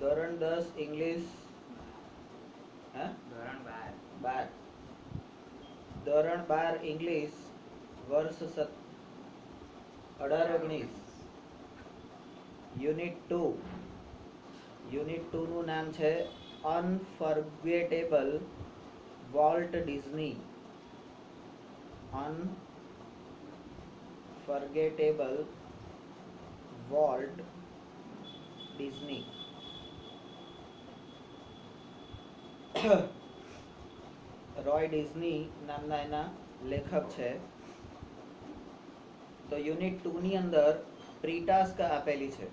ધોરણ 10 ઇંગ્લિશ ધોરણ 12 ધોરણ 12 ઇંગ્લિશ વર્ષ 18-19 યુનિટ 2 નું નામ છે unforgettable Walt Disney. Unforgettable Walt Disney. Roy Disney નામના એના લેખક છે. તો યુનિટ 2 ની અંદર પ્રીટાસ્ક આપેલી છે.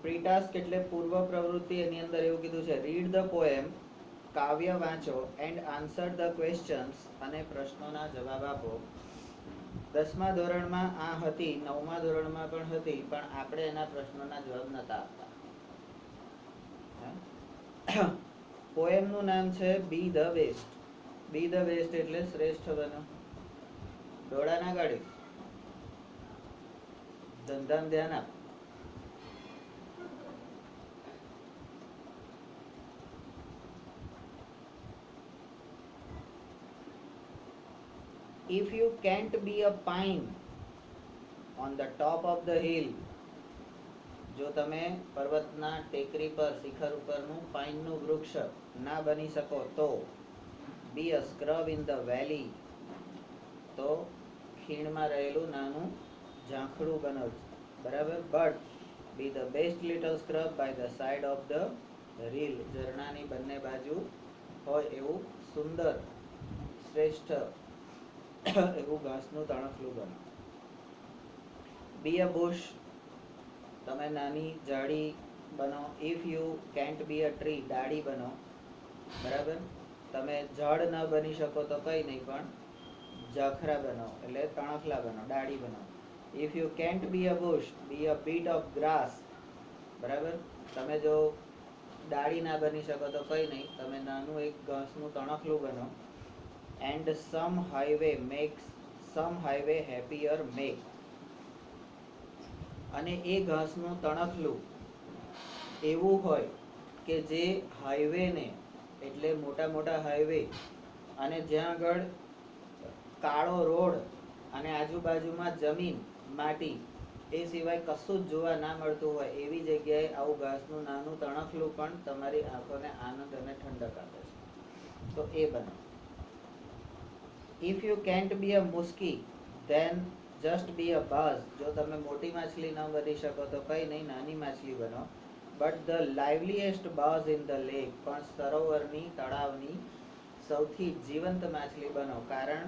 પ્રીટાસ્ક એટલે પૂર્વ પ્રવૃત્તિ. એની અંદર એવું કીધું છે, રીડ ધ પોએમ, કાવ્ય વાંચો, એન્ડ આન્સર ધ ક્વેશ્ચન્સ, અને પ્રશ્નોના જવાબ આપો. 10મા ધોરણમાં આ હતી, 9મા ધોરણમાં પણ હતી, પણ આપણે એના પ્રશ્નોના જવાબ નતા આપતા. પોએમ નું નામ છે બી the best. B the best એટલે શ્રેષ્ઠ બનો. ડોળા ના ગાડી, ધંધામાં ધ્યાન આપ. If you can't be a pine on the top of the hill, જો તમે પર્વતના ટેકરી પર, શિખર ઉપરનું પાઇનનું વૃક્ષ ના બની શકો તો be a scrub in the valley, તો ખીણમાં રહેલું નાનું ઝાંખડું બનો. બરાબર. but be the best little scrub by the side of the rill, ઝરણાની બંને બાજુ હોય એવું સુંદર, શ્રેષ્ઠ એવું ઘાસનું તણખલું બનો. be a bush, તમે નાની ઝાડી બનો. if you can't be a tree, ડાળી બનો. બરાબર. તમે ઝાડ ન બની શકો તો કઈ નહીં, પણ ઝાખરા બનો એટલે તણખલા બનો, ડાળી બનો. if you can't be a bush, be a bit of grass. બરાબર. તમે જો ડાળી ના બની શકો તો કઈ નહીં, તમે નાનું એક ઘાસનું તણખલું બનો. and some highway happier make, અને એ ઘાસનું તણખલું એવું હોય કે જે હાઈવે ને, એટલે મોટા મોટા હાઈવે, અને જ્યાં આગળ કાળો રોડ અને આજુબાજુમાં જમીન, માટી, એ સિવાય કશું જ જોવા ના મળતું હોય એવી જગ્યાએ આવું ઘાસનું નાનું તણખલું પણ તમારી આંખોને આનંદ અને ઠંડક આપે છે. તો એ બનો. if you can't be a muskie, then just be a bass. જો તમે મોટી માછલી ન બની શકો તો કઈ નહીં, નાની માછલી બનો. but the liveliest bass in the lake, પણ સરોવરની, તળાવની સૌથી જીવંત માછલી બનો. કારણ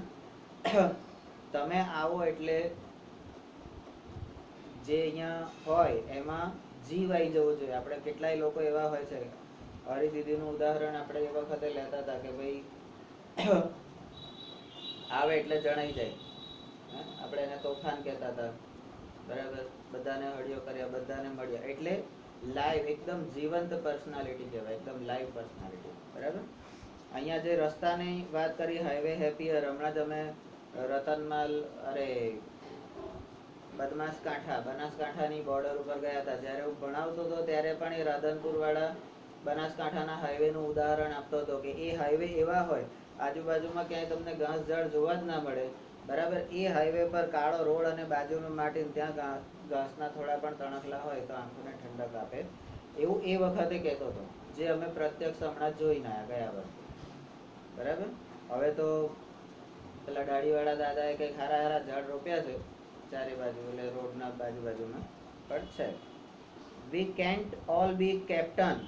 તમે આવો એટલે જે અહીંયા હોય એમાં જીવ આવી જવો જોઈએ. આપણે કેટલાય લોકો એવા હોય છે, હરી દીદીનું ઉદાહરણ આપણે એ વખતે લેતા હતા કે ભાઈ આવે એટલે જણાઈ જાય. આપણે એને તોફાન કહેતા હતા. બરાબર. બધાને હળિયો કર્યા, બધાને મળ્યા, એટલે લાઈવ, એકદમ જીવંત પર્સનાલિટી કહેવાય, એકદમ લાઈવ પર્સનાલિટી. બરાબર. અહીંયા જે રસ્તાની વાત કરી, હાઈવે હેપીયર, હમણાં જ અમે રતનમાલ, બદમાસકાંઠા, બનાસકાંઠાની બોર્ડર ઉપર ગયા હતા. જ્યારે હું ભણાવતો હતો ત્યારે પણ એ રાધનપુર વાળા બનાસકાંઠાના હાઈવેનું ઉદાહરણ આપતો હતો કે એ હાઈવે એવા હોય, આજુબાજુમાં ક્યાંય તમને ઘાસ ઝાડ જોવા જ ના મળે. બરાબર. એ હાઈવે પર કાળો રોડ અને બાજુનું માટી, ત્યાં ઘાસના થોડા પણ તણખલા હોય તો આંખોને ઠંડક આપે. એવું એ વખતે કહેતો હતો, જે અમે પ્રત્યક્ષ હમણાં જોઈને આવ્યા ગયા વર્ષે. બરાબર. હવે તો પેલા દાઢીવાળા દાદાએ કંઈક હારા હારા ઝાડ રોપ્યા છે ચારે બાજુ, એટલે રોડના બાજુમાં પણ છે. we can't all be captain,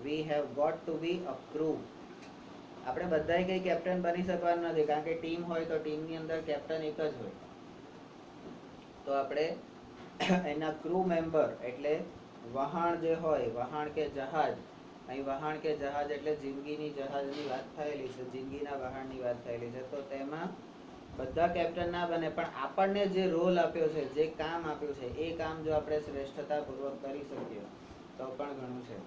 we have got to be a crew. આપણે બધાય કઈ કેપ્ટન બની શકવાનું નથી, કારણ કે ટીમ હોય તો ટીમની અંદર કેપ્ટન એક જ હોય. તો આપણે એના ક્રૂ મેમ્બર, એટલે વહાણ જે હોય, વહાણ કે જહાજ, અહીં વહાણ કે જહાજ એટલે જિંદગીની જહાજની વાત થયેલી છે, જિંદગીના વહાણની વાત થયેલી છે. તો તેમાં બધા કેપ્ટન ના બને, પણ આપણને જે રોલ આપ્યો છે, જે કામ આપ્યું છે, એ કામ જો આપણે શ્રેષ્ઠતાપૂર્વક કરી શકીએ તો પણ ઘણું છે.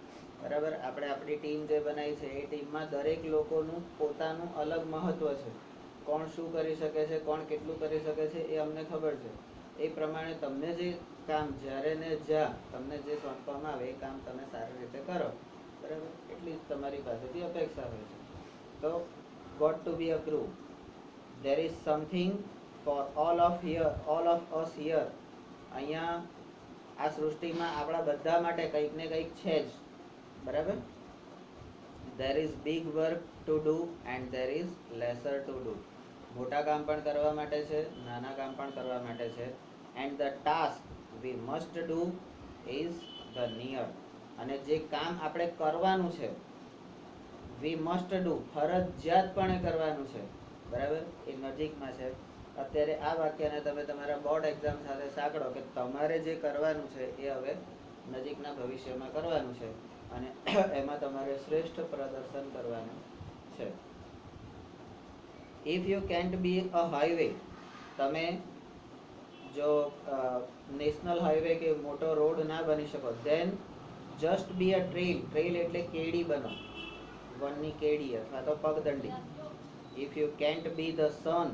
બરાબર. આપણે આપણી ટીમ જે બનાવી છે એ ટીમમાં દરેક લોકોનું પોતાનું અલગ મહત્વ છે. કોણ શું કરી શકે છે, કોણ કેટલું કરી શકે છે, એ અમને ખબર છે. એ પ્રમાણે તમને જે કામ જ્યારે ને જ્યાં તમને જે સોંપવામાં આવે એ કામ તમે સારી રીતે કરો, બરાબર, એટલી જ તમારી પાસેથી અપેક્ષા હોય છે. તો got to be a crew, there is something for all of us here. અહીંયા આ સૃષ્ટિમાં આપણા બધા માટે કંઈક ને કંઈક છે જ, બરાબર. there is big work to do and there is lesser to do. મોટા કામ પણ કરવા માટે છે, નાના કામ પણ કરવા માટે છે. and the task we must do is the near. અને જે કામ આપણે કરવાનું છે, we must do, ફરજિયાતપણે કરવાનું છે, બરાબર, એ નજીકમાં છે. અત્યારે આ વાક્યને તમે તમારા બોર્ડ એક્ઝામ સાથે સાંકળો કે તમારે જે કરવાનું છે એ હવે નજીકના ભવિષ્યમાં કરવાનું છે અને એમાં તમારે શ્રેષ્ઠ પ્રદર્શન કરવાનું છે. If you can't be a highway, તમે જો નેશનલ હાઈવે કે મોટો રોડ ના બની શકો, then just be a trail. Trail એટલે કેડી બનો, વનની કેડી અથવા તો પગદંડી. If you can't be the sun,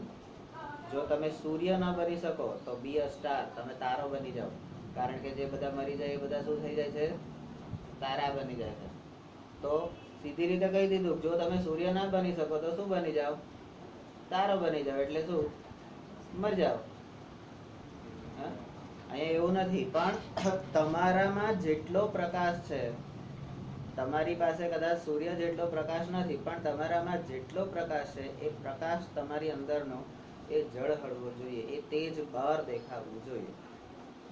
જો તમે સૂર્ય ના બની શકો તો બી અ સ્ટાર, તમે તારો બની જાઓ. કારણ કે જે બધા મરી જાય એ બધા શું થઈ જાય છે? તારા બની જાય છે. તો સીધી રીતે કહી દીધું, જો તમે સૂર્ય ના બની શકો તો શું બની જાઓ? તારો બની જાઓ. એટલે શું? મરી જાઓ. અહીંયા એવું નથી, પણ તમારામાં જેટલો પ્રકાશ છે, તમારી પાસે કદાચ સૂર્ય જેટલો પ્રકાશ નથી, પણ તમારામાં જેટલો પ્રકાશ છે એ પ્રકાશ તમારી અંદરનો એ ઝળહળવો જોઈએ, એ તેજ બહાર દેખાવું જોઈએ.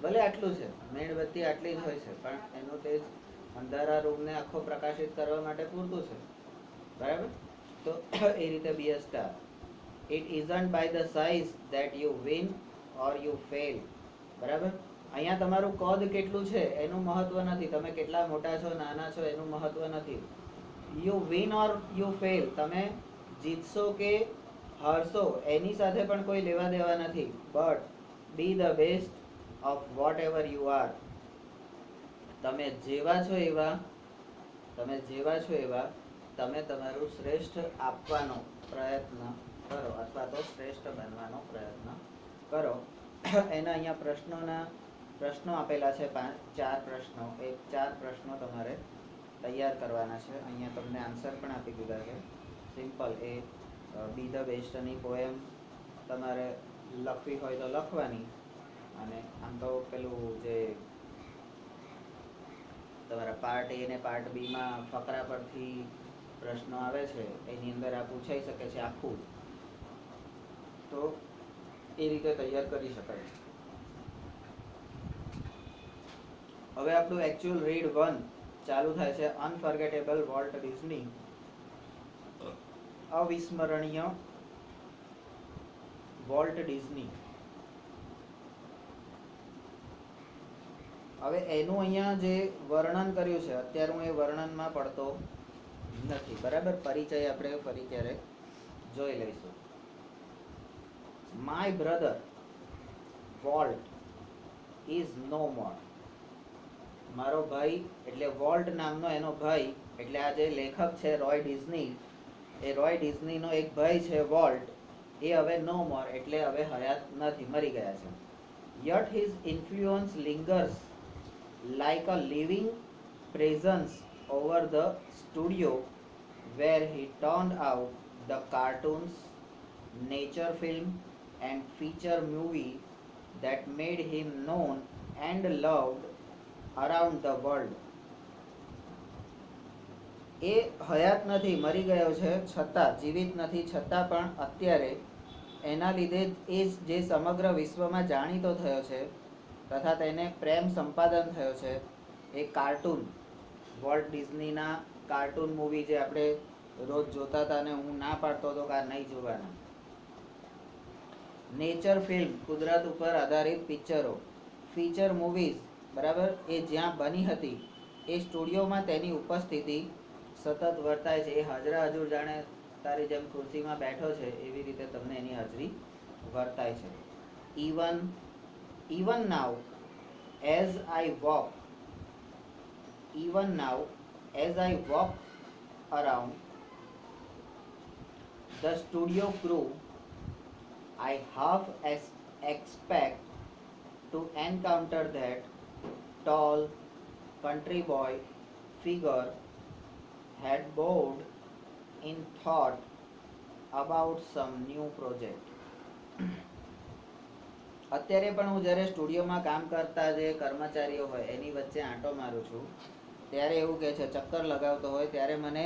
ભલે આટલું છે, મીણબત્તી આટલી જ હોય છે, પણ એનું તેજ અંધારા રૂમને આખો પ્રકાશિત કરવા માટે પૂરતું છે, બરાબર. તો એ રીતે be a star. It isn't by the size that you win or you fail, બરાબર. અહીંયા તમારું કદ કેટલું છે એનું મહત્વ નથી, તમે કેટલા મોટા છો નાના છો એનું મહત્વ નથી. You win or you fail, તમે જીતશો કે હારશો એની સાથે પણ કોઈ લેવા દેવા નથી. But B the best of what ever you are, તમે જેવા છો એવા, તમે તમારું શ્રેષ્ઠ આપવાનો પ્રયત્ન કરો અથવા તો શ્રેષ્ઠ બનવાનો પ્રયત્ન કરો. એના અહીંયા પ્રશ્નો આપેલા છે, 4 પ્રશ્નો. એ 4 પ્રશ્નો તમારે તૈયાર કરવાના છે. અહીંયા તમને આન્સર પણ આપી દીધા છે, સિમ્પલ. એ બી ધ બેસ્ટની પોએમ તમારે લખવી હોય તો લખવાની. અને આમ તો પેલું જે તમારા પાર્ટ એ ને પાર્ટ બી માં ફકરા પરથી પ્રશ્નો આવે છે એની અંદર આ પૂછાઈ શકે છે આખું, તો એ રીતે તૈયાર કરી શકાય. હવે આપણું એકચ્યુઅલ રીડ 1 ચાલુ થાય છે. અનફર્ગેટેબલ વોલ્ટ ડિઝની, અવિસ્મરણીય વોલ્ટ ડિઝની. હવે એનું અહીંયા જે વર્ણન કર્યું છે, અત્યારે હું એ વર્ણનમાં પડતો નથી, બરાબર. પરિચય આપણે ફરી ક્યારેક જોઈ લઈશું. My brother Walt is no more. મારો ભાઈ એટલે વોલ્ટ નામનો એનો ભાઈ, એટલે આ જે લેખક છે રોય ડિઝની, એ રોય ડિઝનીનો એક ભાઈ છે વોલ્ટ, એ હવે નો મોર એટલે હવે હયાત નથી, મરી ગયા છે. Yet his influence lingers like a living presence over the studio where he turned out the cartoons, nature film and feature movie that made him known and loved around the world. એ હયાત નથી, મરી ગયો છે, છતાં જીવિત નથી, છતાં પણ અત્યારે એના લીધે એ જે સમગ્ર વિશ્વમાં જાણીતો થયો છે તથા તેને પ્રેમ સંપાદન થયો છે, એ કાર્ટૂન, વોલ્ટ ડિઝનીના કાર્ટૂન મૂવી જે આપણે રોજ જોતા હતા અને હું ના પાડતો હતો કે આ નહીં જોવાના. નેચર ફિલ્મ, કુદરત ઉપર આધારિત પિક્ચરો. ફીચર મૂવીઝ, બરાબર, એ જ્યાં બની હતી એ સ્ટુડિયોમાં તેની ઉપસ્થિતિ સતત વર્તાય છે. એ હાજરા હજુર જાણે તારી જેમ ખુરશીમાં બેઠો છે એવી રીતે તમને એની હાજરી વર્તાય છે. Even now as I walk around the studio crew, I half expect to encounter that tall country boy figure had bored in thought about some new project. અત્યારે પણ હું જ્યારે સ્ટુડિયોમાં કામ કરતા જે કર્મચારીઓ હોય એની વચ્ચે આંટો મારું છું ત્યારે એવું કહે છે, ચક્કર લગાવતો હોય ત્યારે મને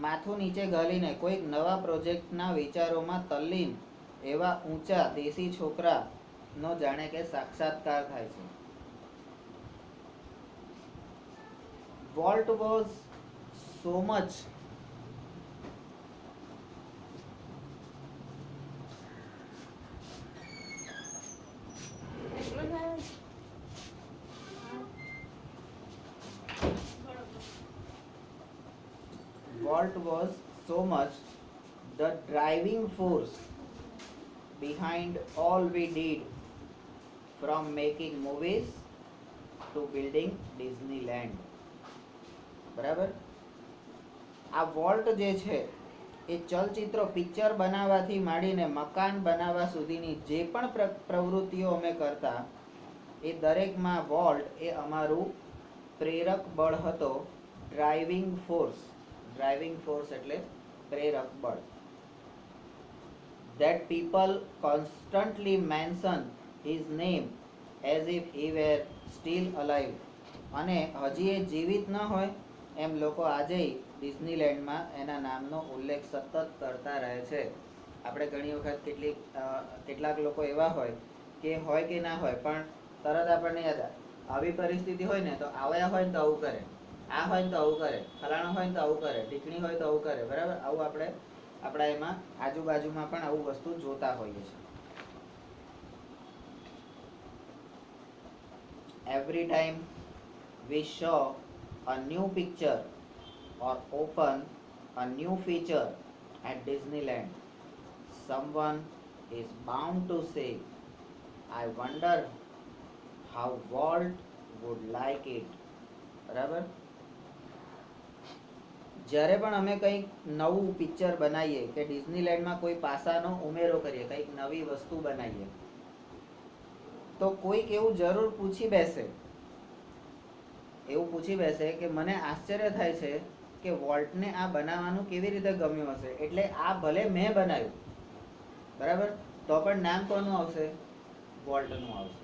માથું નીચે ઘાલીને કોઈક નવા પ્રોજેક્ટના વિચારોમાં તલ્લીન એવા ઊંચા દેશી છોકરાનો જાણે કે સાક્ષાત્કાર થાય છે. Walt was so much the driving force behind all we did, from making movies to building Disneyland. બરાબર? આ વોલ્ટ જે છે એ ચલચિત્રો પિક્ચર બનાવવાથી માંડીને મકાન બનાવવા સુધીની જે પણ પ્રવૃત્તિઓ અમે કરતા એ દરેકમાં વોલ્ટ એ અમારું પ્રેરક બળ હતો. ડ્રાઇવિંગ ફોર્સ એટલે પ્રેરક બળ. That people constantly mention his name as if he were still alive. અને હજી એ જીવિત ન હોય એમ લોકો આજે ડિઝનીલેન્ડમાં એના નામનો ઉલ્લેખ સતત કરતા રહે છે. આપણે ઘણી વખત કેટલાક લોકો એવા હોય કે ના હોય પણ તરત આપણને યાદ આવે આવી પરિસ્થિતિ હોય ને તો આવ્યા હોય ને તો આવું કરે, આ હોય ને તો આવું કરે, ફલાણું હોય ને તો આવું કરે, ઢીકણી હોય તો આવું કરે. બરાબર? આવું આપણે આપણા એમાં આજુબાજુમાં પણ આવું વસ્તુ જોતા હોઈએ છીએ. Every time we saw a new picture or open a new feature at Disneyland, someone is bound to say, I wonder how Walt would like it. બરાબર? જ્યારે પણ અમે કંઈક નવું પિક્ચર બનાવીએ કે ડિઝનીલેન્ડમાં કોઈ પાસાનો ઉમેરો કરીએ, કંઈક નવી વસ્તુ બનાવીએ, તો કોઈક એવું જરૂર પૂછી બેસે કે મને આશ્ચર્ય થાય છે કે વોલ્ટને આ બનાવવાનું કેવી રીતે ગમ્યું હશે. એટલે આ ભલે મેં બનાવ્યું, બરાબર, તો પણ નામ કોનું આવશે? વોલ્ટનું આવશે.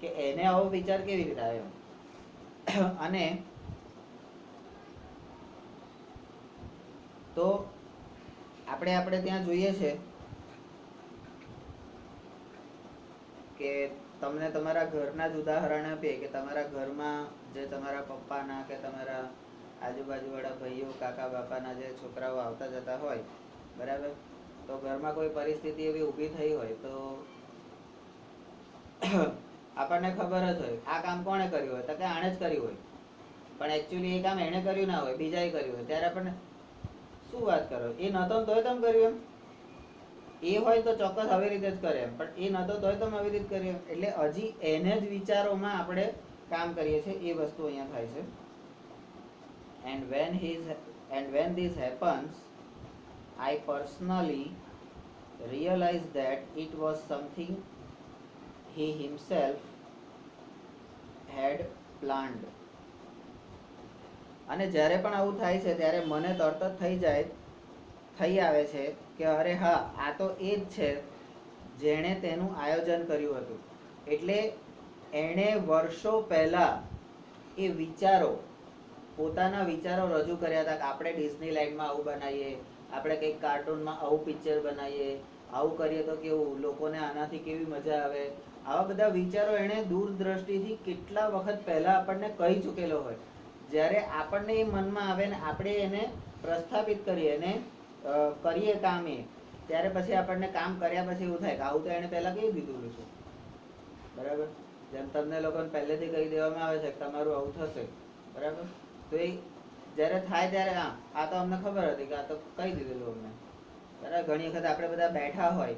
કે એને આવો વિચાર કેવી રીતે આવ્યો. અને તો આપણે ત્યાં જોઈએ છે કે તમને તમારા ઘરના જ ઉદાહરણ આપીએ કે તમારા ઘરમાં જે તમારા પપ્પાના કે તમારા આજુબાજુવાળા ભાઈઓ, કાકા બાપાના જે છોકરાઓ આવતા જતા હોય, બરાબર, તો ઘરમાં કોઈ પરિસ્થિતિ એવી ઊભી થઈ હોય તો આપણને ખબર જ હોય આ કામ કોણે કર્યું હોય, તો કે આણે જ કર્યું હોય. પણ એકચ્યુઅલી એ કામ એણે કર્યું ના હોય, બીજાએ કર્યું હોય. ત્યારે આપણને શું વાત કરો, એ નતો તોય તમે કર્યું એમ? એ હોય તો ચોક્કસ આવી રીતે જ કરે એમ, પણ એ નતો તોય તમે આવી રીતે કર્યું. એટલે હજી એને જ વિચારોમાં આપણે કામ કરીએ છીએ. એ વસ્તુ અહીંયા થાય છે. And when this happens, I personally realize that it was something he himself had planned. અને જ્યારે પણ આવું થાય છે ત્યારે મને તરત જ થઈ આવે છે કે અરે હા, આ તો એ જ છે જેણે તેનું આયોજન કર્યું હતું. એટલે એણે વર્ષો પહેલા એ પોતાના વિચારો રજૂ કર્યા હતા કે આપણે ડિઝનીલેન્ડમાં આવું બનાવીએ, આપણે કંઈક કાર્ટૂનમાં આવું પિક્ચર બનાવીએ, આવું કરીએ તો કેવું, લોકોને આનાથી કેવી મજા આવે. આવા બધા વિચારો એણે દૂરદ્રષ્ટિથી કેટલા વખત પહેલા આપણને કહી ચૂકેલો હોય. જ્યારે આપણને એ મનમાં આવે ને આપણે એને પ્રસ્થાપિત કરીએ, એને કરીએ કામ, ત્યારે પછી આપણને કામ કર્યા પછી એવું થાય કે આવું તો એને પહેલા કહી દીધું છે. બરાબર? જેમ તમને લોકોને પહેલેથી કહી દેવામાં આવે છે કે તમારું આવું થશે, બરાબર, તો એ જ્યારે થાય ત્યારે આ તો અમને ખબર હતી કે આ તો કહી દીધેલું અમને. બરાબર? ઘણી વખત આપણે બધા બેઠા હોય,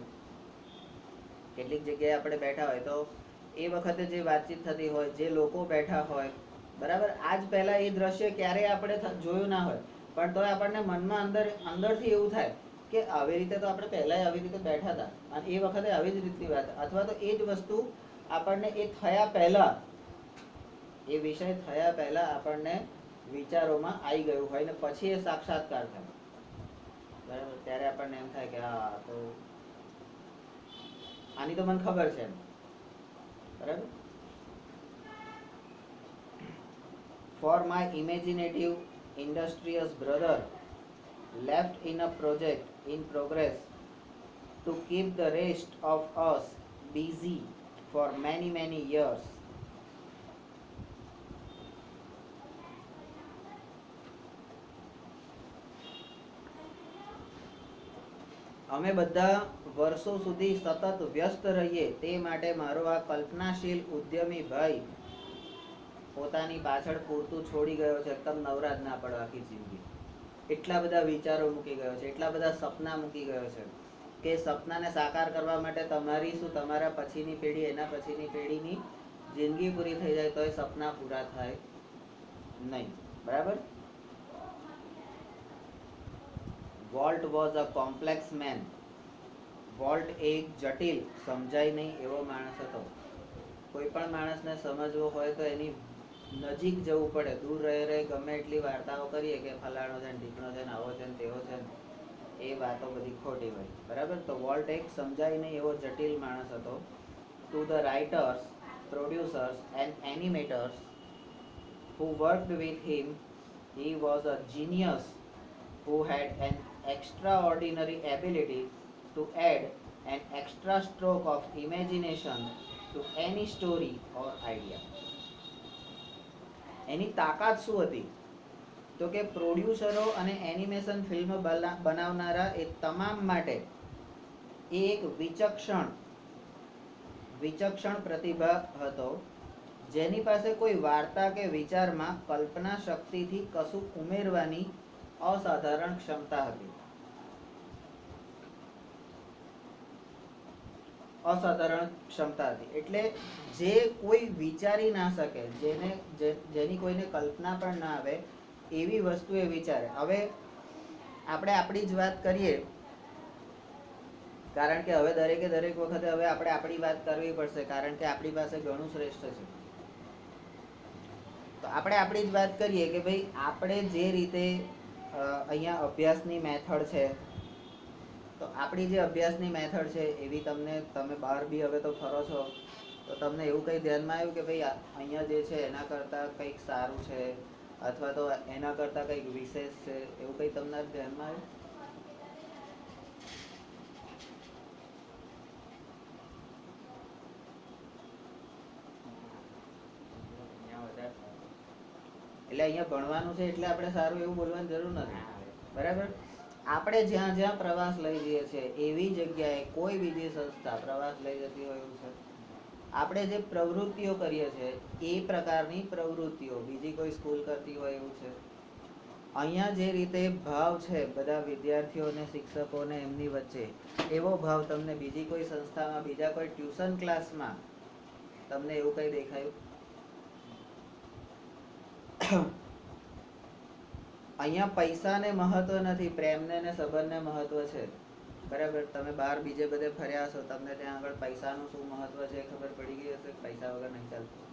કેટલીક જગ્યાએ આપણે બેઠા હોય તો એ વખતે જે વાતચીત થતી હોય, જે લોકો બેઠા હોય, બરાબર, આજ પહેલા એ દ્રશ્ય ક્યારેય આપણે જોયું ના હોય, પણ તોય આપણને મનમાં અંદરથી એવું થાય કે આવી રીતે તો આપણે પહેલા આવી રીતે બેઠા હતા અને એ વખતે આવી જ રીતની વાત, અથવા તો એ જ વસ્તુ આપણને એ થયા પહેલા, એ વિષય થયા પહેલા આપણને વિચારોમાં આવી ગયું હોય ને પછી એ સાક્ષાત્કાર થાય, બરાબર? ત્યારે આપણને એમ થાય કે હા તો આની તો મને ખબર છે, બરાબર? For my imaginative industrious brother left in a project in progress to keep the rest of us busy for many years. અમે બધા વર્ષો સુધી સતત વ્યસ્ત રહીએ તે માટે મારો આ કલ્પનાશીલ ઉદ્યમી ભાઈ પોતાની પાછળ પૂરતું છોડી ગયો છે, એકદમ નવરાજ ના પડે આખી જિંદગી. એટલા બધા વિચારો મૂકી ગયો છે, એટલા બધા સપના મૂકી ગયો છે કે સપનાને સાકાર કરવા માટે તમારી શું, તમારા પછીની પેઢી, એના પછીની પેઢીની જિંદગી પૂરી થઈ જાય તો એ સપના પૂરા થાય નહીં, બરાબર? Walt was a complex man. Walt એક જટિલ, સમજાય નહીં એવો માણસ હતો. કોઈ પણ માણસને સમજવો હોય તો એની નજીક જવું પડે, દૂર રહે ગમે એટલી વાર્તાઓ કરીએ કે ફલાણો છે, ઢીકણો છે, આવો છે, તેવો છે, એ વાતો બધી ખોટી હોય, બરાબર? તો વોલ્ટ એક સમજાય નહીં એવો જટિલ માણસ હતો. To the writers, producers and animators who worked with him, he was a genius who had an extraordinary ability to add an extra stroke of imagination to any story or idea. એની તાકાત શું હતી? તો કે પ્રોડ્યુસરો અને animation film બનાવનારા એ તમામ માટે એ એક વિચક્ષણ પ્રતિભા હતો, જેની પાસે કોઈ વાર્તા કે વિચારમાં કલ્પના શક્તિથી કશું ઉમેરવાની અસાધારણ ક્ષમતા હતી. એટલે જે કોઈ વિચારી ના શકે, જેની કોઈને કલ્પના પણ ના આવે એવી વસ્તુ એ વિચારે. હવે આપણે આપણી જ વાત કરીએ, કારણ કે હવે દરેક વખતે હવે આપણે આપણી વાત કરવી પડશે, કારણ કે આપણી પાસે ઘણું શ્રેષ્ઠ છે. તો આપણે આપણી જ વાત કરીએ કે ભાઈ આપણે જે રીતે અહીંયા અભ્યાસની મેથડ છે, તો આપણી જે અભ્યાસની મેથડ છે એવી તમે બહાર બી હવે તો ફરો છો તો તમને એવું કંઈ ધ્યાનમાં આવ્યું કે ભાઈ અહીંયા જે છે એના કરતાં કંઈક સારું છે અથવા તો એના કરતાં કંઈક વિશેષ છે, એવું કંઈ તમને ધ્યાનમાં આવ્યું? એટલે અહીંયા ભણવાનું છે એટલે આપણે સારું એવું બોલવાની જરૂર નથી, બરાબર? આપણે જ્યાં જ્યાં પ્રવાસ લઈ જઈએ છીએ એવી જગ્યાએ કોઈ બીજી સંસ્થા પ્રવાસ લઈ જતી હોય એવું છે? આપણે જે પ્રવૃત્તિઓ કરીએ છીએ એ પ્રકારની પ્રવૃત્તિઓ બીજી કોઈ સ્કૂલ કરતી હોય એવું છે? અહીંયા જે રીતે ભાવ છે બધા વિદ્યાર્થીઓ અને શિક્ષકોને એમની વચ્ચે, એવો ભાવ તમને બીજી કોઈ સંસ્થામાં, બીજા કોઈ ટ્યુશન ક્લાસમાં તમને એવું કંઈ દેખાયું? અહીંયા પૈસાને મહત્વ નથી, પ્રેમને ને સંબંધને મહત્વ છે, બરાબર? તમે બહાર બીજે બધે ફર્યા હશો, તમને ત્યાં આગળ પૈસાનું શું મહત્વ છે ખબર પડી ગઈ હશે. પૈસા વગર નહીં ચાલતું,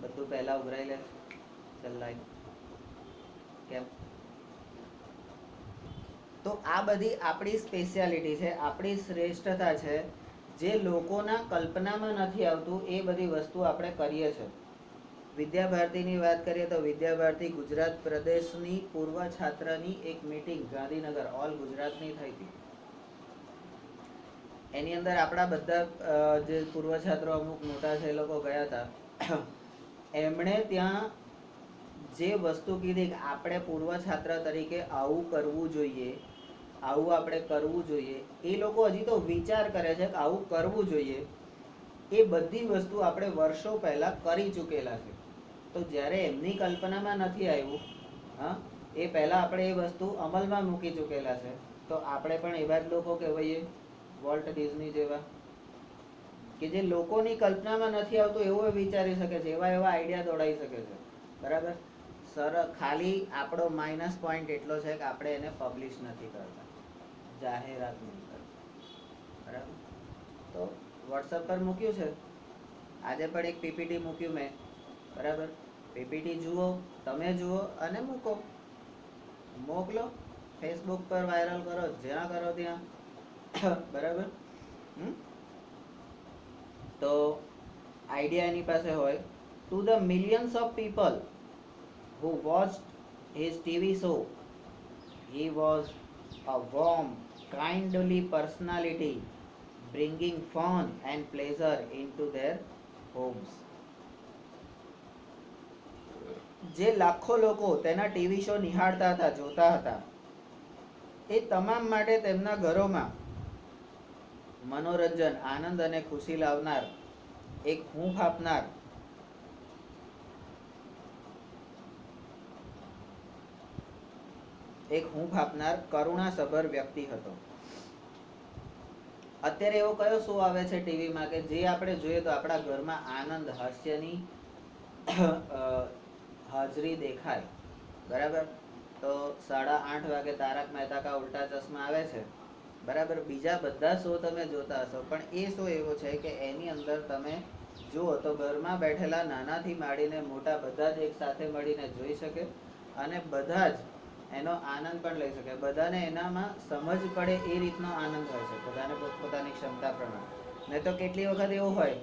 બધું પહેલા ઉભરાઈ લે ચલાય. કેમ? તો આ બધી આપણી સ્પેશિયાલિટી છે, આપણી શ્રેષ્ઠતા છે, જે લોકોના કલ્પનામાં નથી આવતું એ બધી વસ્તુ આપણે કરીએ છીએ. વિદ્યા ભારતીની વાત કરીએ તો વિદ્યા ભારતી ગુજરાત પ્રદેશની પૂર્વ છાત્રની એક મીટિંગ ગાંધીનગર ઓલ ગુજરાતની થઈ હતી. એની અંદર આપણા બધા જે પૂર્વ છાત્રો અમુક મોટા છે એ લોકો ગયા હતા. એમણે ત્યાં જે વસ્તુ કીધી કે આપણે પૂર્વ છાત્ર તરીકે આવું કરવું જોઈએ, આવું આપણે કરવું જોઈએ, એ લોકો હજી તો વિચાર કરે છે કે આવું કરવું જોઈએ. એ બધી વસ્તુ આપણે વર્ષો પહેલા કરી ચૂકેલા છે. તો જ્યારે એમની કલ્પનામાં નથી આવ્યું, હા, એ પહેલા આપણે એ વસ્તુ અમલમાં મૂકી ચૂકેલા છે. તો આપણે પણ એવા જ લોકો કહેવાઈએ, વોલ્ટ ડિઝની જેવા, કે જે લોકોની કલ્પનામાં નથી આવતું એવું વિચારી શકે છે, એવા આઈડિયા દોડાઈ શકે છે, બરાબર? સર ખાલી આપણો માઇનસ પોઈન્ટ એટલો છે કે આપણે એને પબ્લિશ નથી કરતા, જાહેરાત નહીં કરતા, બરાબર? તો વોટ્સઅપ પર મૂક્યું છે, આજે પણ એક પીપીટી મૂક્યું મેં, બરાબર. પીપીટી જુઓ, તમે જુઓ અને મૂકો, મોકલો, ફેસબુક પર વાયરલ કરો, જ્યાં કરો ત્યાં, બરાબર. તો આઈડિયા એની પાસે હોય. To the millions of people who watched his TV show, he was a warm, kindly personality, bringing fun and pleasure into their homes. જે લાખો લોકો તેના ટીવી શો નિહાળતા હતા, જોતા હતા, એ તમામ માટે તેમના ઘરોમાં મનોરંજન, આનંદ અને ખુશી લાવનાર, એક હૂંફ આપનાર, કરુણાસભર વ્યક્તિ હતો. અત્યારે એવો કયો શો આવે છે ટીવીમાં કે જે આપણે જોઈએ તો આપણા ઘરમાં આનંદ, હાસ્યની હાજરી દેખાય, બરાબર. તો 8:30 વાગે તારક મહેતા કા ઉલ્ટા ચશ્મા આવે છે, બરાબર. બીજા બધા શો તમે જોતા હશો, પણ એ શો એવો છે કે એની અંદર તમે જુઓ તો ઘરમાં બેઠેલા નાનાથી માંડીને મોટા બધા જ એક સાથે મળીને જોઈ શકે અને બધા જ એનો આનંદ પણ લઈ શકે. બધાને એનામાં સમજ પડે એ રીતનો આનંદ હોય છે, બધાને પોતપોતાની ક્ષમતા પ્રમાણે. નહીં તો કેટલી વખત એવું હોય,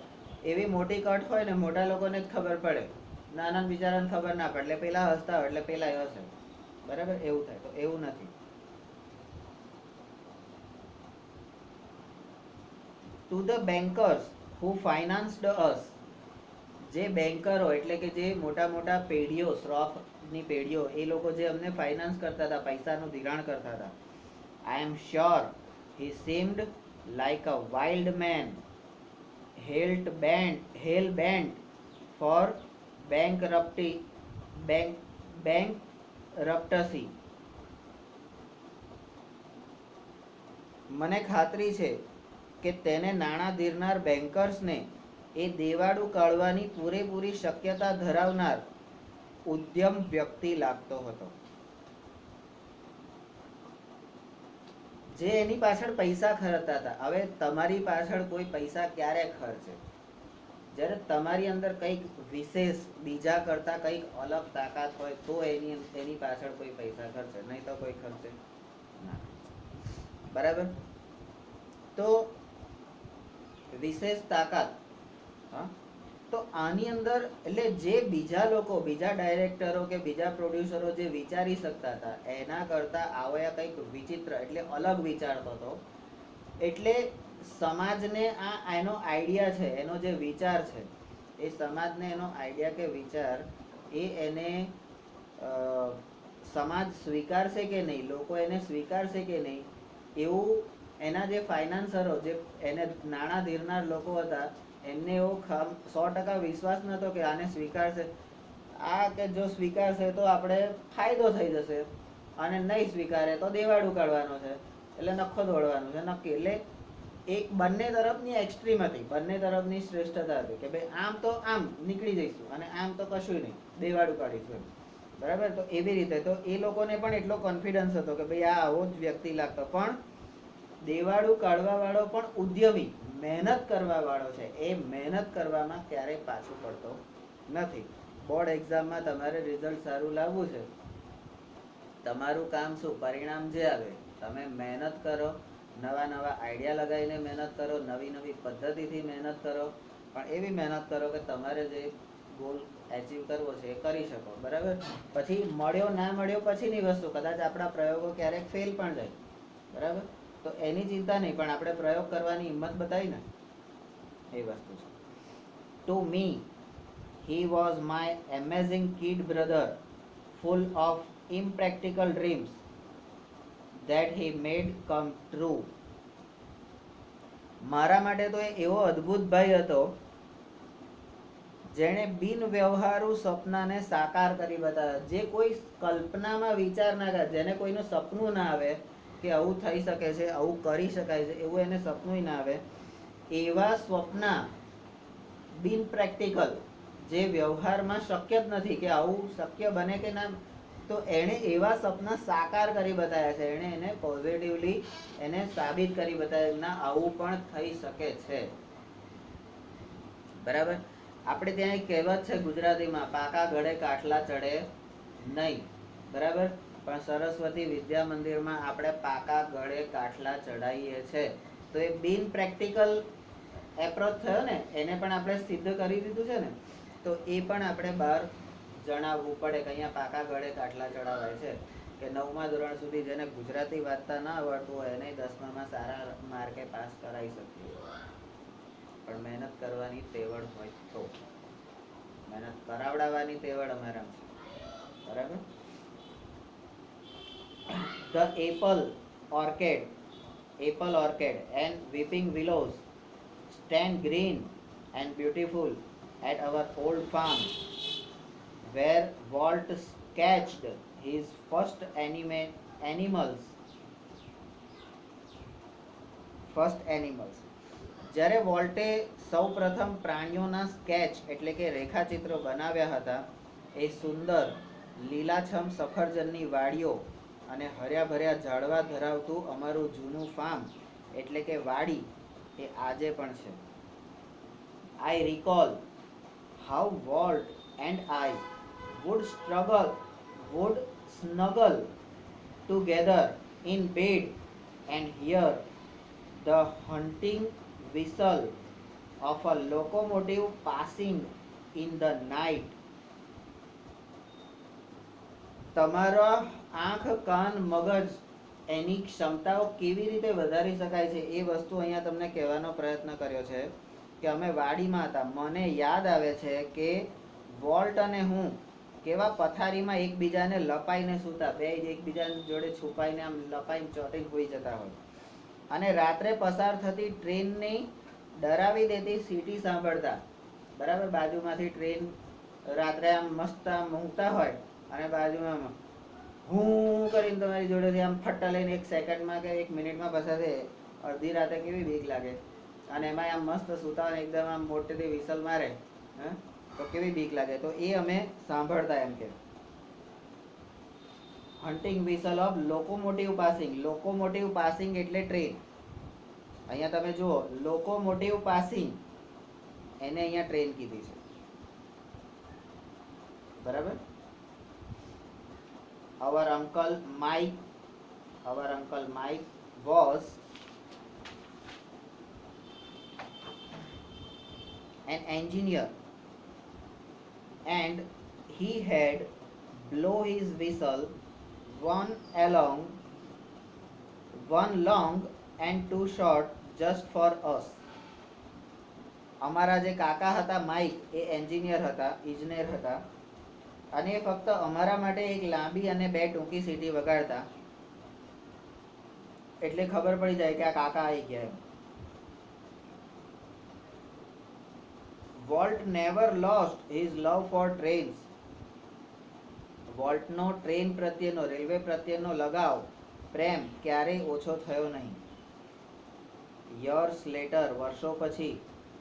એવી મોટી કટ હોય ને મોટા લોકોને જ ખબર પડે, નાના બિચારાને ખબર ના પડે, એટલે પેલા હસતા હોય એટલે પેલા હસે, બરાબર. એવું થાય. તો એવું નથી. To the bankers who financed us, જે બેન્કરો એટલે કે જે મોટા મોટા પેઢીઓ, શ્રોફની પેઢીઓ, એ લોકો જે અમને ફાઇનાન્સ કરતા હતા, પૈસાનું ધિરાણ કરતા હતા, I am sure he seemed like a wild man hell bent for bankruptcy. મને ખાતરી છે કે તેને નાણાં ધીરનાર બેન્કર્સને એ દેવાળું કાઢવાની પૂરેપૂરી શક્યતા ધરાવનાર ઉદ્યમ વ્યક્તિ લાગતો હતો, જે એની પાછળ પૈસા ખર્ચતા હતા. હવે તમારી પાછળ કોઈ પૈસા ક્યારે ખર્ચે? જ્યારે તમારી અંદર કંઈક વિશેષ, બીજા કરતા કંઈક અલગ તાકાત હોય તો એની પાછળ કોઈ પૈસા ખર્ચે, નહીં તો કોઈ ખર્ચે ના, બરાબર. તો વિશેષ તાકાત. હા, તો આની અંદર એટલે જે બીજા લોકો, બીજા ડાયરેક્ટરો કે બીજા પ્રોડ્યુસરો જે વિચારી શકતા હતા એના કરતા આવયા કંઈક વિચિત્ર, એટલે અલગ વિચારતો હતો. એટલે સમાજને એનો આઈડિયા છે, એનો જે વિચાર છે, એ સમાજને એનો આઈડિયા કે વિચાર એને સમાજ સ્વીકારશે કે નહીં, લોકો એને સ્વીકારશે કે નહીં, એવું એના જે ફાઇનાન્સરો, જે એને નાણાં ધીરનાર લોકો હતા, એમને એવો 100% વિશ્વાસ નહોતો કે આને સ્વીકારશે. આ કે જો સ્વીકારશે તો આપણે ફાયદો થઈ જશે, અને નહીં સ્વીકારે તો દેવાળું કાઢવાનો છે, એટલે નખો દોડવાનું છે નક્કી. એટલે એક બંને તરફની એક્સ્ટ્રીમ હતી, બંને તરફની શ્રેષ્ઠતા હતી કે ભાઈ આમ તો આમ નીકળી જઈશું અને આમ તો કશું નહીં, દેવાળું કાઢીશું, બરાબર. તો એવી રીતે તો એ લોકોને પણ એટલો કોન્ફિડન્સ હતો કે ભાઈ આ આવો જ વ્યક્તિ લાગતો, પણ દેવાળું કાઢવા વાળો પણ ઉદ્યમી, મહેનત કરવા વાળો છે. એ મહેનત કરવામાં ક્યારેય પાછું પડતો નથી. બોર્ડ એક્ઝામમાં તમારે રિઝલ્ટ સારું લાવવું છે, તમારું કામ શું? પરિણામ જે આવે, તમે મહેનત કરો, નવા નવા આઈડિયા લગાવીને મહેનત કરો, નવી નવી પદ્ધતિથી મહેનત કરો, પણ એવી મહેનત કરો કે તમારે જે ગોલ એચીવ કરવો છે એ કરી શકો, બરાબર. પછી મળ્યો ના મળ્યો પછીની વસ્તુ, કદાચ આપણા પ્રયોગો ક્યારેક ફેલ પણ જાય, બરાબર. તો એની ચિંતા નહીં, પણ આપણે પ્રયોગ કરવાની હિંમત બતાવી ને, એ વસ્તુ છે. To me he was my amazing kid brother, full of impractical dreams that he made come true. મારા માટે તો એવો અદ્ભુત ભાઈ હતો જેણે બિન વ્યવહારુ સપનાને સાકાર કરી બતાવ્યા. જે કોઈ કલ્પનામાં વિચાર ના કરે, જેને કોઈનું સપનું ના આવે કે આવું થઈ શકે છે, આવું કરી શકાય છે, એવું એને સપનું ના આવે, એવા સ્વપ્ના બિન પ્રેક્ટિકલ, જે વ્યવહારમાં શક્ય જ નથી કે આવું શક્ય બને કે ના, તો એણે એવા સપના સાકાર કરી બતાવ્યા છે. એણે એને પોઝિટિવલી એને સાબિત કરી બતાવ્યા ના આવું પણ થઈ શકે છે. બરાબર. આપણે ત્યાં એક કહેવત છે ગુજરાતીમાં, પાકા ઘડે કાઠલા ચડે નહીં. બરાબર. પણ સરસ્વતી વિદ્યા મંદિરમાં આપણે પાકા ઘડે કાઠલા ચડાવીએ છે. તો એ બિન પ્રેક્ટિકલ એપ્રોચ થયો ને, એને પણ આપણે સિદ્ધ કરી દીધું છે ને. તો એ પણ આપણે બહાર જણાવવું પડે કે અહીંયા પાકા ઘડે કાઠલા ચડાવાય છે. કે 9મા ધોરણ સુધી જેને ગુજરાતી વાંચતા ના આવડતું હોય એને 10મામાં સારા માર્કે પાસ કરાવી શકીએ. પણ મહેનત કરવાની તેવડ હોય તો, મહેનત કરાવડાવવાની તેવડ અમારા છે. બરાબર. The apple orchid and weeping willows stand green and beautiful at our old farm, where Walt sketched his first animals. જ્યારે વોલ્ટે સૌ પ્રથમ પ્રાણીઓના સ્કેચ એટલે કે રેખાચિત્રો બનાવ્યા હતા, એ સુંદર લીલાછમ સફરજનની વાડીઓ અને હર્યા ભર્યા ઝાડવા ધરાવતું અમારું જૂનું ફાર્મ એટલે કે વાડી એ આજે પણ છે. I recall how Walt and I would snuggle together in bed and hear the hunting whistle of a locomotive passing in the night. તમારા આંખ કાન મગજ એની ક્ષમતાઓ કેવી રીતે વધારી શકાય છે એ વસ્તુ અહીંયા તમને કહેવાનો પ્રયત્ન કર્યો છે કે અમે વાડીમાં હતા. મને યાદ આવે છે કે વોલ્ટ અને હું કેવા પથારીમાં એકબીજાને લપાઈને સૂતા, બે એકબીજા જોડે છુપાઈને આમ લપાઈને ચોટીને હોઈ જતા હોય, અને રાત્રે પસાર થતી ટ્રેનની ડરાવી દેતી સીટી સાંભળતા. બરાબર. બાજુમાંથી ટ્રેન રાત્રે આમ મસ્ત આમ ઊંઘતા હોય અને બાજુમાં હું કરીને તમારી જોડેથી આમ ફટ્ટા લઈને 1 સેકન્ડમાં કે 1 મિનિટમાં પસાર થાય. અડધી રાતે કેવી બીક લાગે. અને એમાં આમ મસ્ત સૂતા હોય એકદમ આમ મોટેથી વિસલ મારે, હા, તો કેવી બીક લાગે. તો એ અમે સાંભળતા. એમ કે hunting whistle of locomotive passing. Locomotive passing એટલે ટ્રેન. અહીંયા તમે જુઓ, લોકોમોટિવ પાસિંગ એને અહીંયા ટ્રેન કીધી છે. બરાબર. our uncle Mike was an engineer and he had blow his whistle one long and two short just for us. અમારા જે કાકા હતા માઇક, એ એન્જિનિયર હતા અને ફક્ત અમારા માટે એક લાંબી અને 2 ટૂંકી સીટી વગાડતા, એટલે ખબર પડી જાય કે આ કાકા આવી ગયા. વોલ્ટ નેવર લોસ્ટ હિઝ લવ ફોર ટ્રેન્સ. વોલ્ટનો ટ્રેન પ્રત્યેનો, રેલવે પ્રત્યેનો લગાવ, પ્રેમ ક્યારેય ઓછો થયો નહીં. યર્સ લેટર, વર્ષો પછી,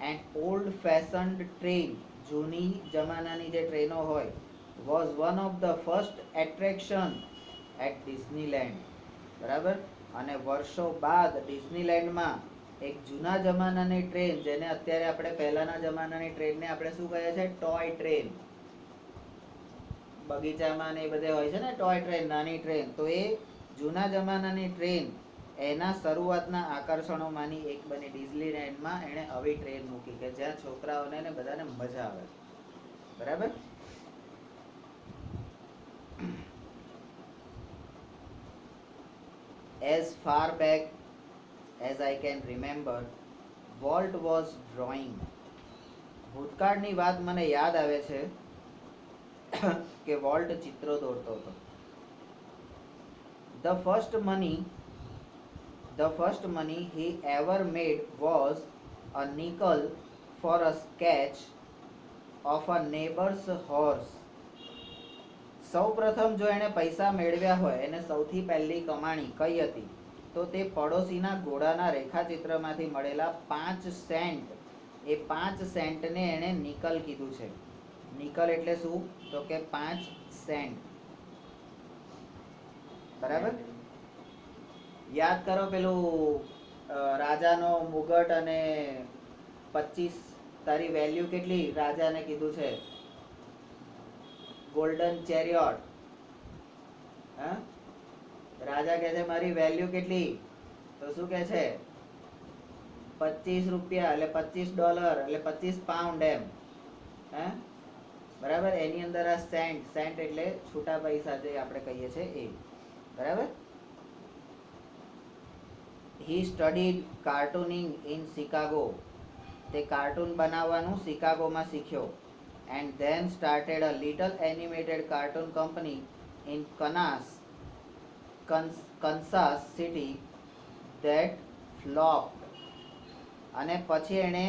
એન્ડ ઓલ્ડ ફેશન્ડ ટ્રેન, જૂની જમાનાની જે ટ્રેનો હોય, was one of the first attraction at Disneyland. બરાબર. અને વર્ષો બાદ ડિઝનીલેન્ડમાં એક જૂના જમાનાની ટ્રેન, જેને અત્યારે આપણે પહેલાના જમાનાની ટ્રેનને આપણે શું કહે છે, ટોય ટ્રેન. બગીચામાં ને એ બધે હોય છે ને ટોય ટ્રેન, નાની ટ્રેન. તો એ જૂના જમાનાની ટ્રેન એના શરૂઆતના આકર્ષણોમાંની એક બની. ડિઝનીલેન્ડમાં એણે આવી ટ્રેન મૂકી કે જ્યાં છોકરાઓને ને બધાને મજા આવે. બરાબર. As far back as I can remember, Walt was drawing. ભૂતકાળની વાત મને યાદ આવે છે કે વોલ્ટ ચિત્રો દોરતો હતો. The first money he ever made was a nickel for a sketch of a neighbor's horse. સૌ પ્રથમ જો એને પૈસા મેળવ્યા હોય, એને સૌથી પહેલી કમાણી કઈ હતી, તો તે પડોશીના ઘોડાના રેખાચિત્રમાંથી મળેલા 5 સેન્ટ. એ 5 સેન્ટને એણે નિકલ કીધું છે. નિકલ એટલે શું, તો કે 5 સેન્ટ. બરાબર. યાદ કરો પેલું રાજાનો મુગટ અને 25 તારી વેલ્યુ કેટલી? રાજાને કીધું છે ગોલ્ડન ચેરિયોટ. હા, રાજા કહે છે મારી વેલ્યુ કેટલી? તો શું કહે છે? 25 રૂપિયા એટલે $25 એટલે 25 પાઉન્ડ એમ. હે, બરાબર. એની અંદર આ સેન્ટ, સેન્ટ એટલે છૂટા પૈસા જે આપણે કહીએ છીએ એ. બરાબર. He studied cartooning in Chicago. તે કાર્ટૂન બનાવવાનું શિકાગોમાં શીખ્યો. And then started a little animated cartoon company in Kansas City that flopped. અને પછી એણે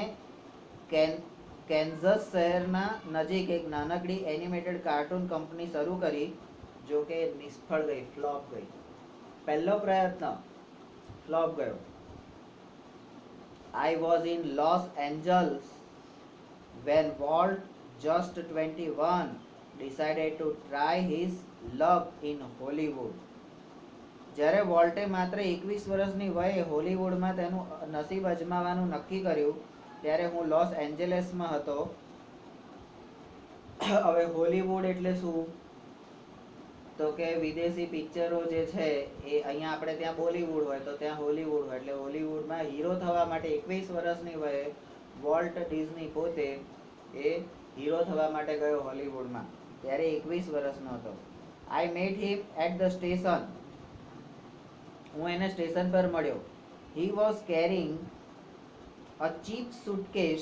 કેન્ઝસ શહેરના નજીક એક નાનકડી એનિમેટેડ કાર્ટૂન કંપની શરૂ કરી, જો કે નિષ્ફળ ગઈ, ફ્લોપ ગઈ. પહેલો પ્રયત્ન ફ્લોપ ગયો. I was in Los Angeles when Walt, just 21, decided to try his luck in Hollywood. જ્યારે વોલ્ટે માત્ર 21 વર્ષની વયે હોલીવુડમાં તેનું નસીબ અજમાવવાનું નક્કી કર્યું, ત્યારે હું લોસ એન્જેલસમાં હતો. હવે હોલીવુડ એટલે શું? તો કે વિદેશી પિક્ચરો જે છે એ અહીંયા આપણે ત્યાં બોલીવુડ હોય તો ત્યાં હોલીવુડ હોય. એટલે હોલીવુડમાં હીરો થવા માટે 21 વર્ષની વયે વોલ્ટ ડિઝની પોતે એ હીરો થવા માટે ગયો હોલીવુડમાં. ત્યારે 21 વર્ષનો હતો. I met him at the station. હું એને સ્ટેશન પર મળ્યો. He was carrying a cheap suitcase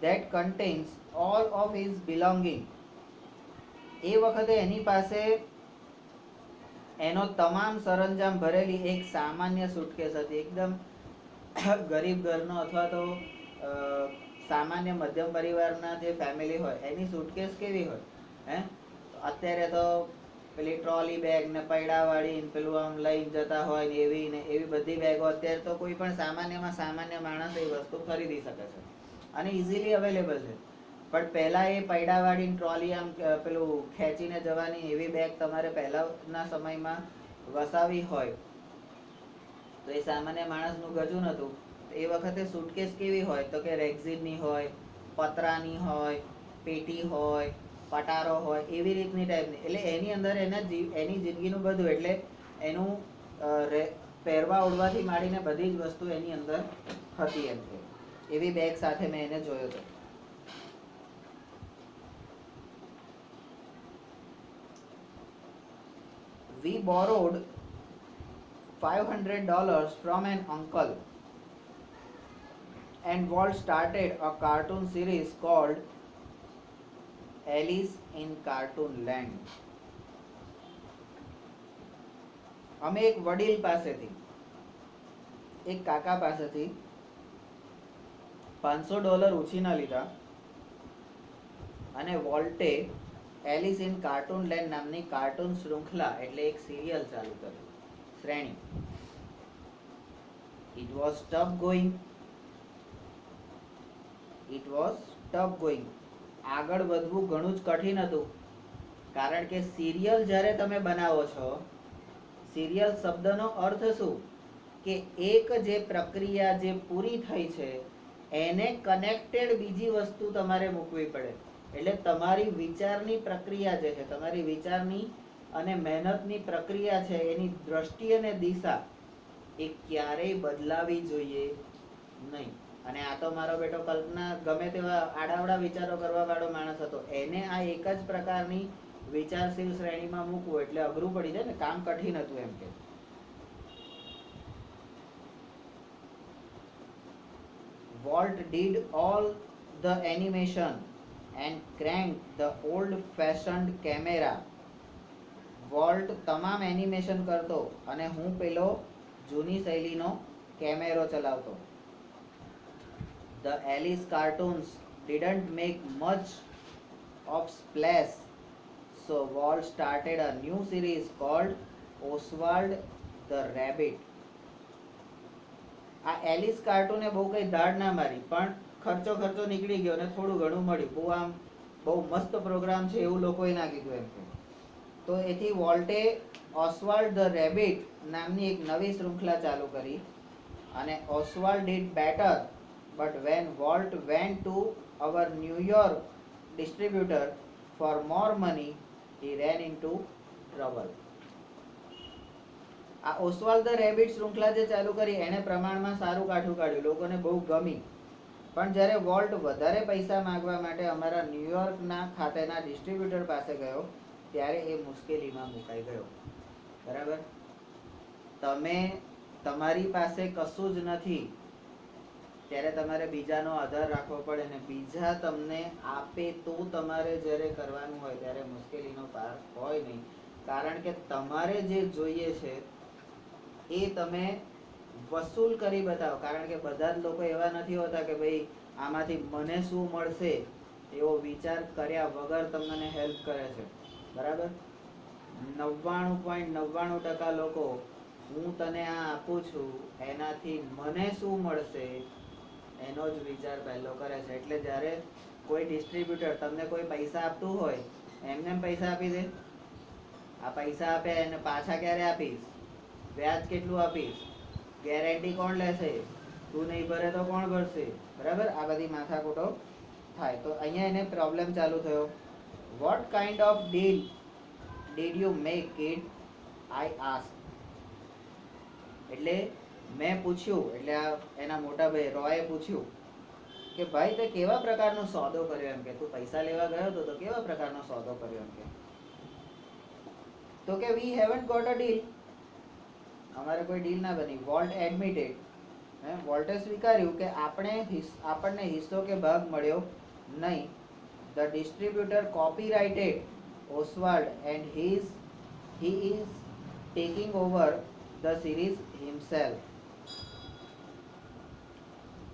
that contains all of his belonging. એ વખતે એની પાસે એનો તમામ સરંજામ ભરેલી એક સામાન્ય સુટકેસ હતી. એકદમ ગરીબ ઘરનો અથવા તો સામાન્ય મધ્યમ પરિવારના જે ફેમિલી હોય એની સુટકેસ કેવી હોય? હે, અત્યારે તો પેલી ટ્રોલી બેગ ને પૈડાવાળી પેલું આમ લઈને જતા હોય ને એવી બધી બેગો અત્યારે તો કોઈ પણ સામાન્યમાં સામાન્ય માણસ એ વસ્તુ ખરીદી શકે છે અને ઇઝીલી અવેલેબલ છે. બટ પહેલા એ પૈડાવાળી ટ્રોલી આમ પેલું ખેંચીને જવાની એવી બેગ તમારે પહેલાના સમયમાં વસાવી હોય તો એ સામાન્ય માણસનું ગજું નહોતું. એ વખતે સુટકેસ કેવી હોય? તો કે રેક્ઝિનની હોય, પતરાની હોય, પેટી હોય, પટારો હોય, એવી રીતની ટાઈપની. એટલે એની અંદર એની જિંદગીનું બધું, એટલે એનું પહેરવા ઓઢવાથી માંડીને બધી જ વસ્તુ એની અંદર હતી એમ કે એવી બેગ સાથે મેં એને જોયો હતો. We borrowed $500 from an uncle and Walt started a cartoon series called Alice in Cartoon Land. અમે એક વડીલ પાસેથી, એક કાકા પાસેથી $500 ઉછીના લીધા અને વોલ્ટે એલિસ ઇન કાર્ટૂન લેન્ડ નામની કાર્ટૂન શૃંખલા એટલે એક સિરિયલ ચાલુ કરી, શ્રેણી. It was tough going. આગળ વધવું ઘણું જ કઠિન હતું, કારણ કે સિરિયલ જ્યારે તમે બનાવો છો, સિરિયલ શબ્દનો અર્થ શું? કે એક જે પ્રક્રિયા જે પૂરી થઈ છે એને કનેક્ટેડ બીજી વસ્તુ તમારે મૂકવી પડે. એટલે તમારી વિચારની પ્રક્રિયા જે છે, તમારી વિચારની અને મહેનતની પ્રક્રિયા છે, એની દ્રષ્ટિ અને દિશા એ ક્યારેય બદલાવી જોઈએ નહીં. અને આ તો મારો બેટો કલ્પના ગમે તેવા આડાવડા વિચારો કરવા વાળો માણસ હતો, એને આ એક જ પ્રકારની વિચારશીલ શ્રેણીમાં મૂકવું એટલે અઘરું પડી જાય ને, કામ કઠિન હતું એમ કે. Walt did all the animation and cranked the old-fashioned camera. Volt તમામ એનિમેશન કરતો અને હું પેલો જૂની શૈલીનો કેમેરો ચલાવતો. The Alice cartoons didn't make much of splash, so Walt started a new series called Oswald the Rabbit. આ એલિસ કાર્ટૂને બહુ કઈ ધાડ ના મારી, પણ ખર્ચો નીકળી ગયો ને થોડું ઘણું મળ્યું. બહુ મસ્ત પ્રોગ્રામ છે એવું લોકોએ ના કીધું એમ કે. તો એથી વોલ્ટે ઓસ્વાલ્ડ ધ રેબિટ નામની એક નવી શૃંખલા ચાલુ કરી અને Oswald did better, but when Walt went to our New York distributor for more money, he ran into trouble. આ ઓસ્વાલ્ડ ધ રેબિટ શૃંખલા જે ચાલુ કરી એને પ્રમાણમાં સારું કાઠું કાઢ્યું, લોકોને બહુ ગમી. પણ જ્યારે વોલ્ટ વધારે પૈસા માંગવા માટે અમારા ન્યુયોર્કના ખાતેના ડિસ્ટ્રીબ્યુટર પાસે ગયો ત્યારે એ મુશ્કેલીમાં મુકાઈ ગયો. બરાબર, તમે તમારી પાસે કશું જ નથી ત્યારે તમારે બીજાનો આધાર રાખવો પડે ને બીજા તમને આપે તો તમારે જ્યારે કરવાનું હોય ત્યારે મુશ્કેલીનો પાર હોય નહીં. કારણ કે તમારે જે જોઈએ છે એ તમે વસૂલ કરી બતાવો. કારણ કે બધા જ લોકો એવા નથી હોતા કે ભાઈ આમાંથી મને શું મળશે એવો વિચાર કર્યા વગર તમને હેલ્પ કરે છે. બરાબર, 99.99% લોકો હું તને આ આપું છું એનાથી મને શું મળશે એનો જ વિચાર પહેલો કરે છે. એટલે જ્યારે કોઈ ડિસ્ટ્રીબ્યુટર તમને કોઈ પૈસા આપતું હોય એમને પૈસા આપી દે, આ પૈસા આપે એને પાછા ક્યારે આપીશ, વ્યાજ કેટલું આપીશ, ગેરંટી કોણ લેશે, તું નહીં ભરે તો કોણ ભરશે. બરાબર, આ બધી માથાકૂટો થાય. તો અહીંયા એને પ્રોબ્લેમ ચાલુ થયો. What kind of deal did you make kid, I ask. એટલે મેં પૂછ્યું, એટલે એના મોટા ભાઈ રોયે પૂછ્યું કે ભાઈ તે કેવા પ્રકારનો સોદો કર્યો, એમ કે તું પૈસા લેવા ગયો હતો તો કેવા પ્રકારનો સોદો કર્યો, એમ કે. તો કે વી હેવન્ટ ગોટ અ ડીલ, અમારે કોઈ ડીલ ના બની. વોલ્ટ એડમિટેડ, વોલ્ટે સ્વીકાર્યું કે આપણને હિસ્સો કે ભાગ મળ્યો નહીં. The distributor copyrighted Oswald and he is taking over the series himself.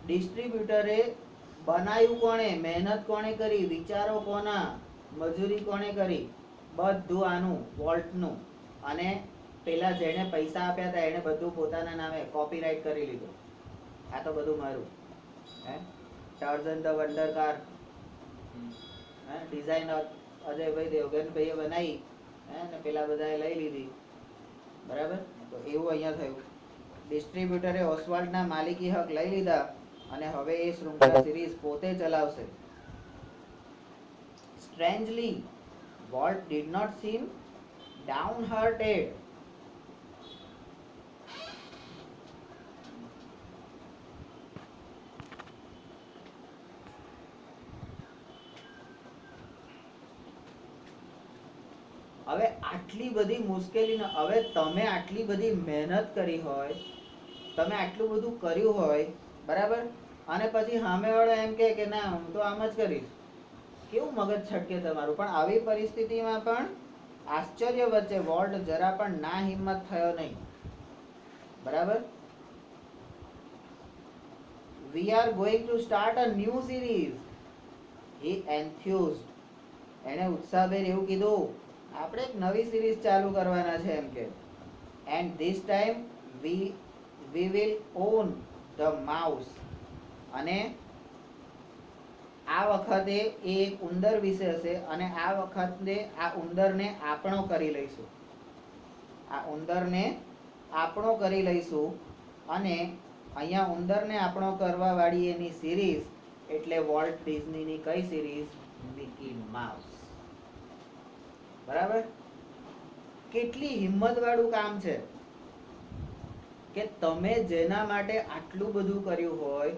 ડિસ્ટ્રીબ્યુટરે બનાવ્યું કોણે, મહેનત કોણે કરી, વિચારો કોના, મજૂરી કોણે કરી, બધું આનું વોલ્ટનું. અને પેલા જેને પૈસા આપ્યા હતા એને બધું પોતાના નામે કોપીરાઇટ કરી લીધું. આ તો બધું મારું. Tarzan the wonder car design અજયભાઈ દેવગનભાઈએ બનાવી ને પેલા બધાએ લઈ લીધી. બરાબર, તો એવું અહીંયા થયું. ડિસ્ટ્રીબ્યુટરે ઓસ્વાલ્ડના માલિકી હક લઈ લીધા અને હવે એ શૃંખલા સિરીઝ પોતે ચલાવશે. Strangely, Walt did not seem downhearted. હવે આટલી બધી મુશ્કેલી, હવે તમે આટલી બધી મહેનત કરી હોય, તમે આટલું બધું કર્યું હોય, બરાબર, અને પછી સામેવાળો એમ કે ના હું તો આમ જ કરીશ, કેવું મગજ છટકે તમારું. પણ આવી પરિસ્થિતિમાં પણ આશ્ચર્ય વચ્ચે વોલ્ટ જરા પણ ના હિંમત થયો નહીં. બરાબર, we are going to start a new series, he enthused. એને ઉત્સાહભેર એવું કીધું આપણે એક નવી સિરીઝ ચાલુ કરવાના છે, એમ કે. And this time we will on the mouse. અને આ વખતે એ એક ઉંદર વિશે હશે અને આ વખતે આ ઉંદરને આપણો કરી લઈશું. આ ઉંદરને આપણો કરી લઈશું અને અહીંયા ઉંદરને આપણો કરવા વાળી એની સિરીઝ એટલે વોલ્ટ ડિઝનીની કઈ સિરીઝ? Mickey mouse. બરાબર, કેટલી હિંમત વાળું કામ છે કે તમે જેના માટે આટલું બધું કર્યું હોય,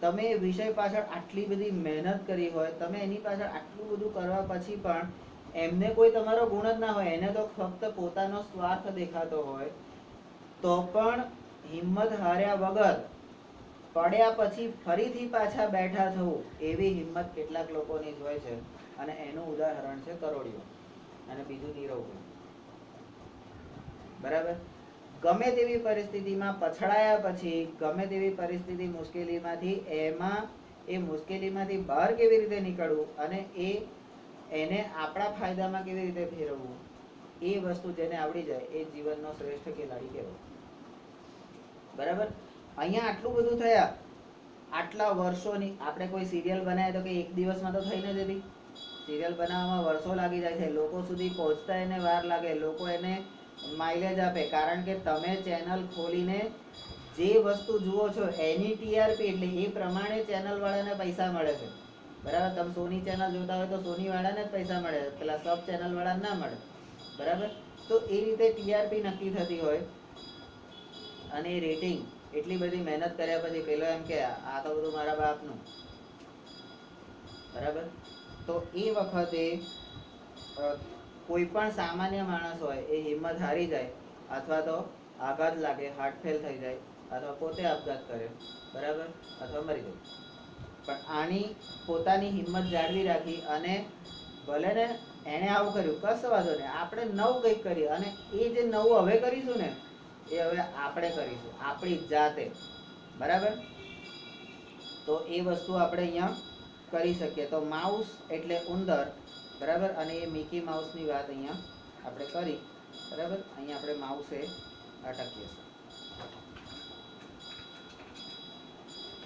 તમે એ વિષય પાછળ આટલી બધી મહેનત કરી હોય, તમે એની પાછળ આટલું બધું કરવા પછી પણ એમને કોઈ તમારો ગુણ જ ના હોય, એને તો ફક્ત પોતાનો સ્વાર્થ દેખાતો હોય, તો પણ હિંમત હાર્યા વગર પડ્યા પછી ફરીથી પાછા બેઠા થવું, એવી હિંમત કેટલાક લોકોની જ હોય છે. અને એનું ઉદાહરણ છે કરોડિયો અને બીજું નીરવ. બરાબર, ગમે તેવી પરિસ્થિતિમાં પછડાયા પછી, ગમે તેવી પરિસ્થિતિ મુશ્કેલીમાંથી, એ મુશ્કેલીમાંથી બહાર કેવી રીતે નીકળવું અને એને આપણા ફાયદામાં કેવી રીતે ફેરવવું, એ વસ્તુ જેને આવડી જાય એ જીવનનો શ્રેષ્ઠ ખેલાડી કહેવાય. બરાબર, અહીંયા આટલું બધું થયા, આટલા વર્ષોની. આપણે કોઈ સિરિયલ બનાવે તો કે એક દિવસમાં તો થઈ ન જતી. સિરિયલ બનાવવામાં વર્ષો લાગી જાય છે, લોકો સુધી પહોંચતા એને વાર લાગે, લોકો એને માઇલેજ આપે. કારણ કે તમે ચેનલ ખોલીને જે વસ્તુ જુઓ છો એની ટીઆરપી, એટલે એ પ્રમાણે ચેનલ વાળાને પૈસા મળે છે. બરાબર. તમે સોની ચેનલ જોતા હોય તો સોની વાળાને જ પૈસા મળે, પેલા સબ ચેનલ વાળાને ના મળે. બરાબર. તો એ રીતે ટીઆરપી નક્કી થતી હોય અને રેટિંગ એટલી બધી મહેનત કર્યા પછી પેલો એમ કે આ તો બધું મારા બાપનું. બરાબર. તો એ વખતે કોઈ પણ સામાન્ય માણસ હોય એ હિંમત હારી જાય અથવા તો આઘાત લાગે, હાર્ટ ફેલ થઈ જાય અથવા પોતે આપઘાત કરે, બરાબર, અથવા મરી જાય. પણ આની પોતાની હિંમત જાળવી રાખી અને ભલે ને એને આવું કર્યું, કશો વાંધો નહીં, આપણે નવું કંઈક કરીએ અને એ જે નવું હવે કરીશું ને એ હવે આપણે કરીશું આપણી જાતે. બરાબર. તો એ વસ્તુ આપણે અહીંયા કરી શકીએ. તો માઉસ એટલે ઉંદર, બરાબર, અને એ મિકી માઉસની વાત અહીંયા આપણે કરી. બરાબર. અહીંયા આપણે માઉસે અટકીએ છીએ.